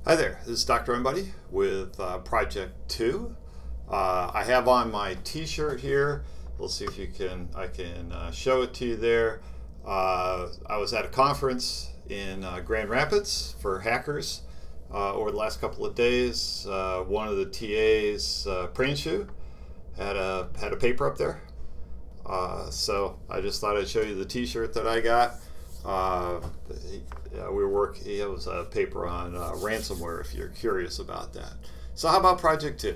Hi there, this is Dr. Unbuddy with Project 2. I have on my t-shirt here. We'll see if I can show it to you there. I was at a conference in Grand Rapids for hackers over the last couple of days. One of the TAs, proj02, had a paper up there. So I just thought I'd show you the t-shirt that I got. It was a paper on ransomware, if you're curious about that. So how about Project 2?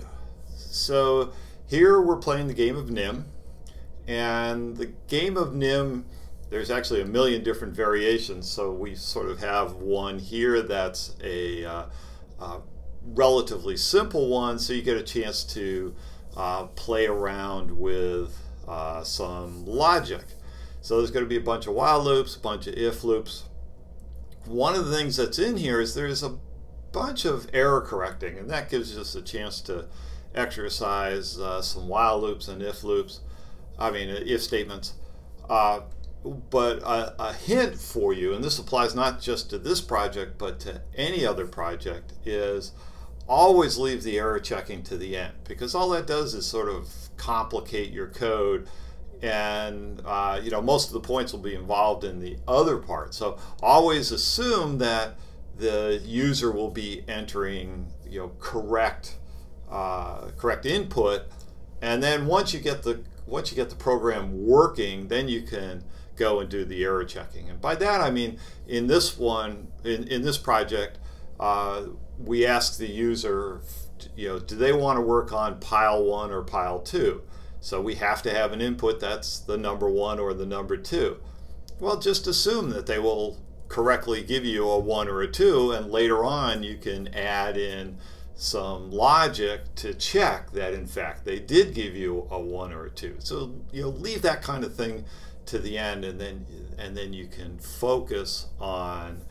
So here we're playing the game of NIM, and the game of NIM, there's actually a million different variations. So we sort of have one here that's a relatively simple one, so you get a chance to play around with some logic. So there's going to be a bunch of while loops, a bunch of if loops. One of the things that's in here is there's a bunch of error correcting, and that gives us a chance to exercise some while loops and if loops, if statements. But a hint for you, and this applies not just to this project but to any other project, is always leave the error checking to the end, because all that does is sort of complicate your code. And most of the points will be involved in the other part. So always assume that the user will be entering correct input, and then once you get the program working, then you can go and do the error checking. And by that I mean, in this one, in this project, we ask the user, do they want to work on pile 1 or pile 2? So we have to have an input that's the number 1 or the number 2. Well, just assume that they will correctly give you a 1 or a 2, and later on you can add in some logic to check that in fact they did give you a 1 or a 2. So leave that kind of thing to the end, and then you can focus on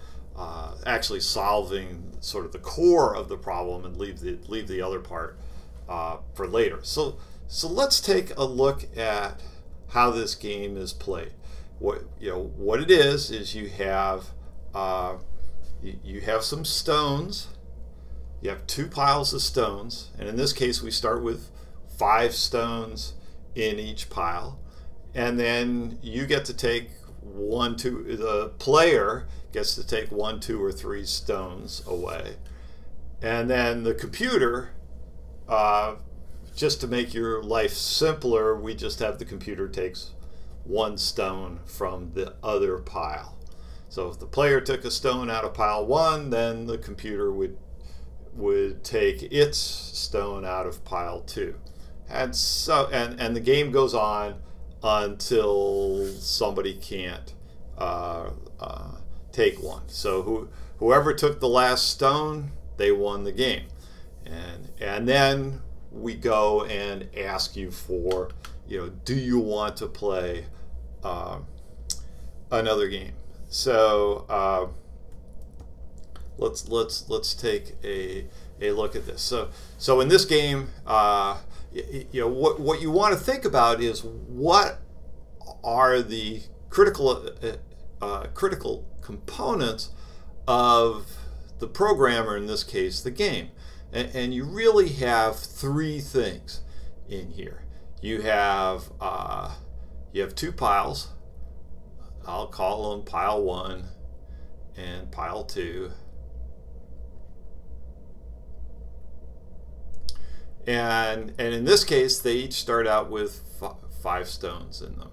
actually solving sort of the core of the problem, and leave the other part for later. So let's take a look at how this game is played. What it is you have some stones. You have 2 piles of stones, and in this case we start with 5 stones in each pile, and then you get to take the player gets to take 1, 2, or 3 stones away, and then the computer, just to make your life simpler, we just have the computer takes 1 stone from the other pile. So if the player took a stone out of pile 1, then the computer would take its stone out of pile 2. And so and the game goes on until somebody can't take one. So whoever took the last stone, they won the game. And then we go and ask you for, do you want to play another game? So let's take a look at this. So in this game, what you want to think about is, what are the critical components of the program, or in this case the game. And you really have 3 things in here. You have 2 piles. I'll call them pile 1 and pile 2. And in this case, they each start out with 5 stones in them.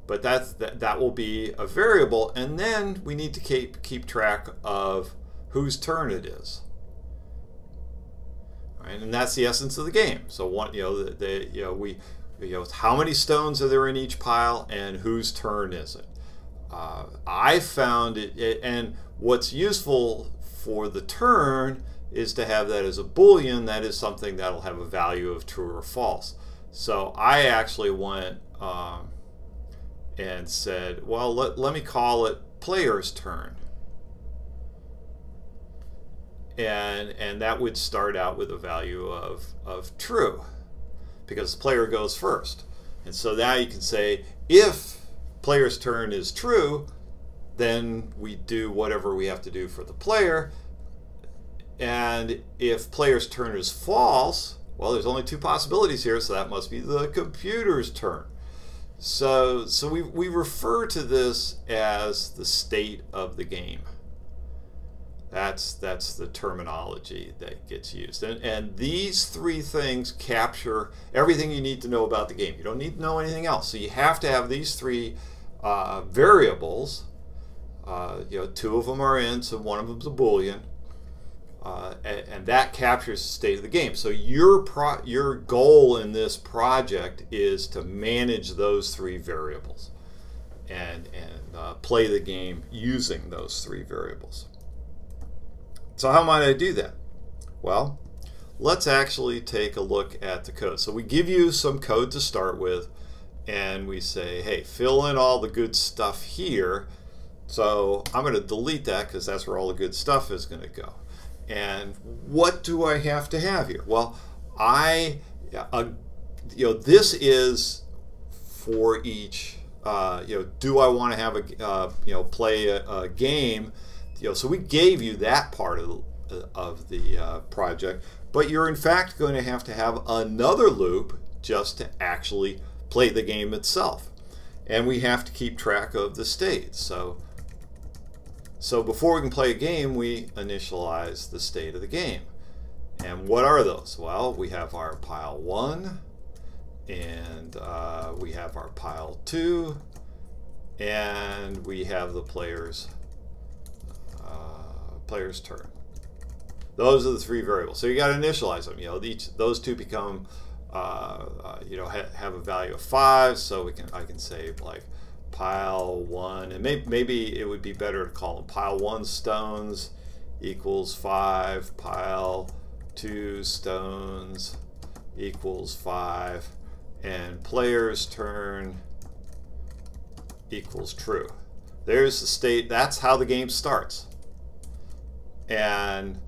But that will be a variable, and then we need to keep track of whose turn it is. All right, and that's the essence of the game. So how many stones are there in each pile, and whose turn is it? I found it, and what's useful for the turn is to have that as a Boolean. That is something that'll have a value of true or false. So I actually went and said, well, let me call it player's turn. And that would start out with a value of true, because the player goes first. And so now you can say, if player's turn is true, then we do whatever we have to do for the player. And if player's turn is false, well, there's only two possibilities here, so that must be the computer's turn. So we refer to this as the state of the game. That's the terminology that gets used. And these three things capture everything you need to know about the game. You don't need to know anything else. So you have to have these three variables. Two of them are ints and one of them is a Boolean. And that captures the state of the game. So your goal in this project is to manage those three variables and play the game using those three variables. So how might I do that? Well, let's actually take a look at the code. So we give you some code to start with, and we say, hey, fill in all the good stuff here. So I'm going to delete that because that's where all the good stuff is going to go. And what do I have to have here? Well, this is for each, do I want to have a, play a game? So we gave you that part of the project, but you're in fact going to have another loop just to actually play the game itself. And we have to keep track of the states. So before we can play a game, we initialize the state of the game. And what are those? Well, we have our pile 1, and we have our pile 2, and we have the player's turn. Those are the three variables. So you got to initialize them. Those two become have a value of 5. So I can say like pile 1, and maybe it would be better to call them pile 1 stones equals 5, pile 2 stones equals 5, and player's turn equals true. There's the state. That's how the game starts. And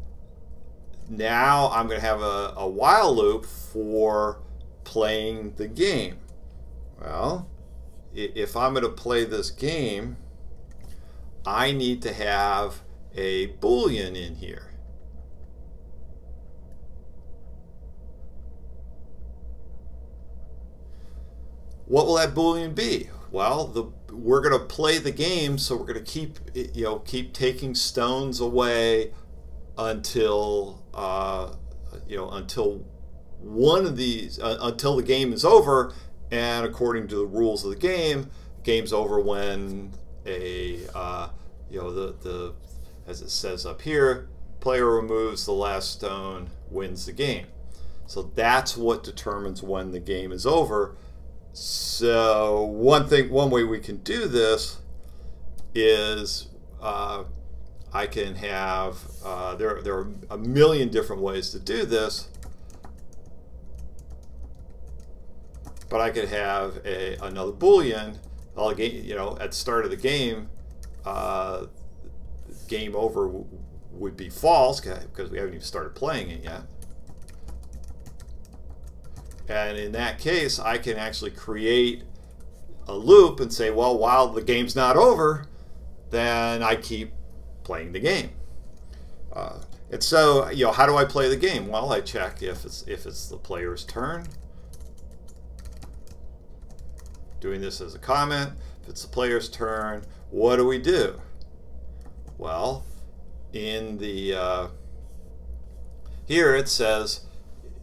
now I'm going to have a while loop for playing the game. Well, if I'm going to play this game, I need to have a Boolean in here. What will that Boolean be? Well, we're going to play the game, so we're going to keep taking stones away until until one of these until the game is over. And according to the rules of the game, game's over when as it says up here, player removes the last stone, wins the game. So that's what determines when the game is over. So one way we can do this is I can have there are a million different ways to do this, but I could have another Boolean. At the start of the game, game over would be false because we haven't even started playing it yet. And in that case, I can actually create a loop and say, well, while the game's not over, then I keep playing the game. And so, how do I play the game? Well, I check if it's the player's turn. Doing this as a comment. If it's the player's turn, what do we do? Well, in the here it says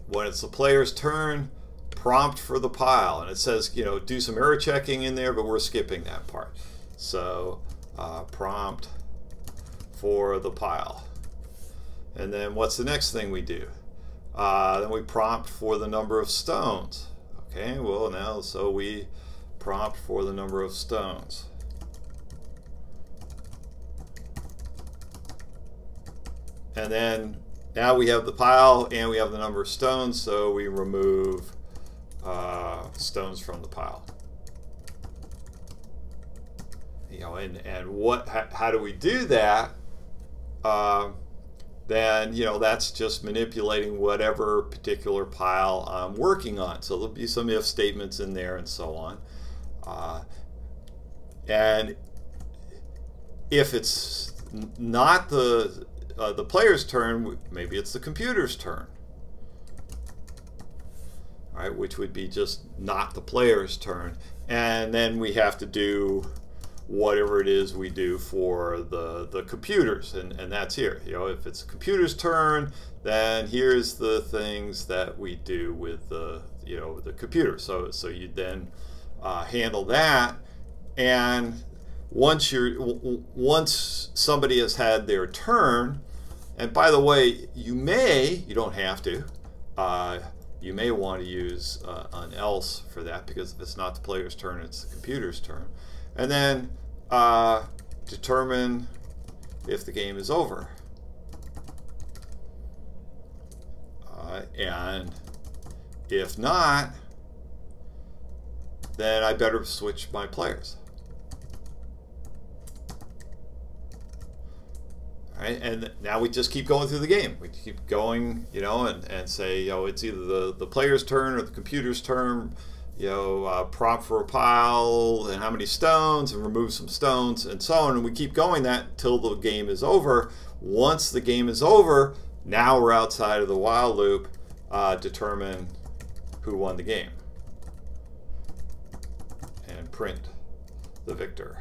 when it's the player's turn, prompt for the pile, and it says do some error checking in there, but we're skipping that part. So prompt for the pile, and then what's the next thing we do? Then we prompt for the number of stones. Okay, well now so we prompt for the number of stones. And then now we have the pile and we have the number of stones, so we remove stones from the pile. How do we do that? Then that's just manipulating whatever particular pile I'm working on. So there'll be some if statements in there and so on. And if it's not the player's turn, maybe it's the computer's turn. All right, which would be just not the player's turn. And then we have to do whatever it is we do for the computers, and that's here. You know, if it's the computer's turn, then here's the things that we do with the the computer. So you then handle that, and once somebody has had their turn, and by the way, you don't have to. You may want to use an else for that, because if it's not the player's turn, it's the computer's turn. And then determine if the game is over. And if not, then I better switch my players. Right? And now we just keep going through the game. We keep going, and say, it's either the player's turn or the computer's turn. Prompt for a pile and how many stones, and remove some stones, and so on. And we keep going that till the game is over. Once the game is over, now we're outside of the while loop. Determine who won the game, and print the victor,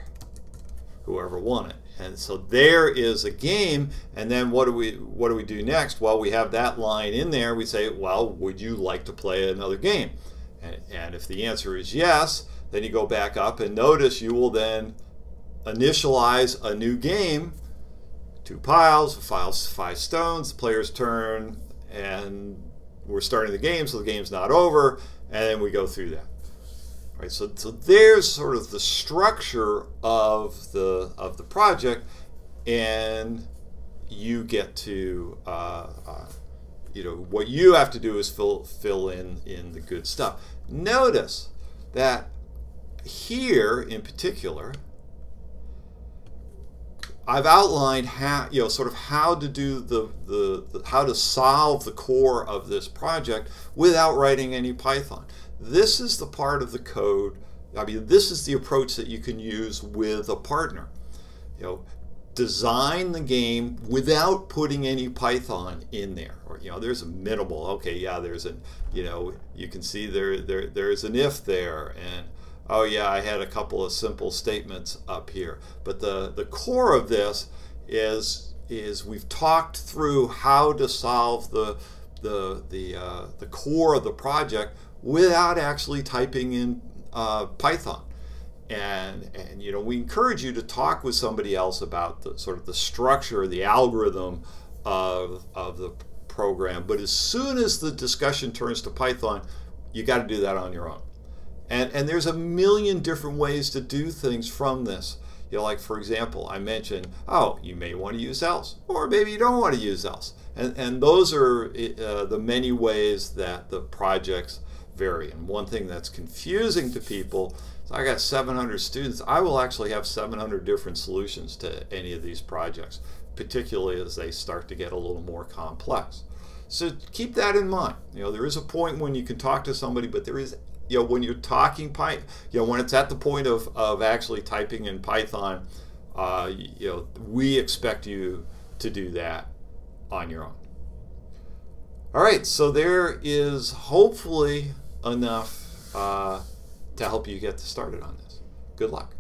whoever won it. And so there is a game. And then what do we do next? Well, we have that line in there. We say, well, would you like to play another game? And if the answer is yes, then you go back up, and notice you will then initialize a new game. 2 piles, 5 stones, the player's turn, and we're starting the game, so the game's not over, and then we go through that. Right, so there's sort of the structure of the project, and you get to what you have to do is fill in the good stuff. Notice that here in particular, I've outlined how how to do how to solve the core of this project without writing any Python. This is the part of the code. I mean, this is the approach that you can use with a partner. Design the game without putting any Python in there. Or there's a minimal. Okay, yeah, there's an you can see there's an if there, and oh yeah, I had a couple of simple statements up here. But the core of this is we've talked through how to solve the core of the project without actually typing in Python. And we encourage you to talk with somebody else about the sort of the structure, the algorithm of the program. But as soon as the discussion turns to Python, you got to do that on your own. And there's a million different ways to do things from this. Like for example, I mentioned, you may want to use else, or maybe you don't want to use else. And those are the many ways that the projects vary. And one thing that's confusing to people, I got 700 students. I will actually have 700 different solutions to any of these projects, particularly as they start to get a little more complex. So keep that in mind. There is a point when you can talk to somebody, but there is, when you're talking Python, when it's at the point of actually typing in Python, we expect you to do that on your own. All right, so there is hopefully enough to help you get started on this. Good luck.